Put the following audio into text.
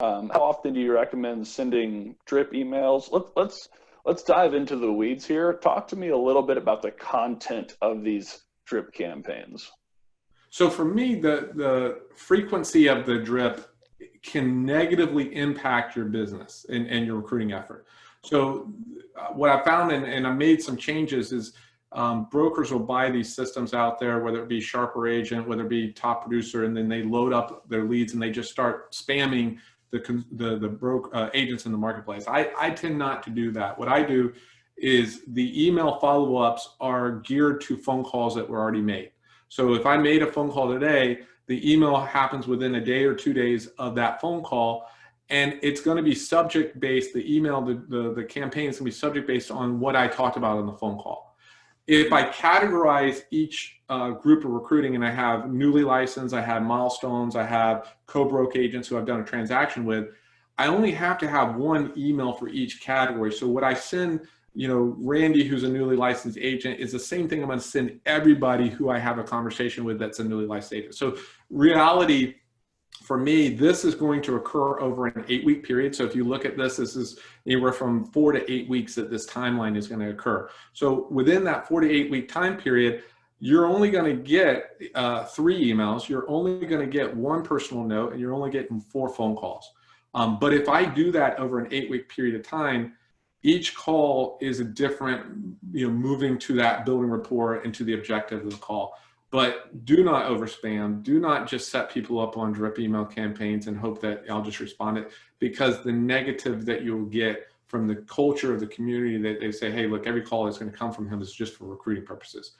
How often do you recommend sending drip emails? Let's dive into the weeds here. Talk to me a little bit about the content of these drip campaigns. So for me, the frequency of the drip can negatively impact your business and your recruiting effort. So what I found, and I made some changes, is brokers will buy these systems out there, whether it be Sharper Agent, whether it be Top Producer, and then they load up their leads and they just start spamming the agents in the marketplace. I tend not to do that. What I do is the email follow-ups are geared to phone calls that were already made. So if I made a phone call today, the email happens within a day or 2 days of that phone call, and it's going to be subject based. The email, the campaign is going to be subject based on what I talked about on the phone call. If I categorize each group of recruiting, and I have newly licensed, I have milestones, I have co-broke agents who I've done a transaction with, I only have to have one email for each category. So what I send, Randy, who's a newly licensed agent, is the same thing I'm going to send everybody who I have a conversation with that's a newly licensed agent. So reality, for me, this is going to occur over an 8-week period. So if you look at this is anywhere from 4 to 8 weeks that this timeline is going to occur. So within that 4 to 8 week time period, you're only going to get 3 emails. You're only going to get 1 personal note, and you're only getting 4 phone calls. But if I do that over an 8-week period of time, each call is a different, moving to that building rapport and to the objective of the call. But do not overspam. Do not just set people up on drip email campaigns and hope that I'll just respond it, because the negative that you'll get from the culture of the community, that they say, hey, look, every call that's going to come from him is just for recruiting purposes.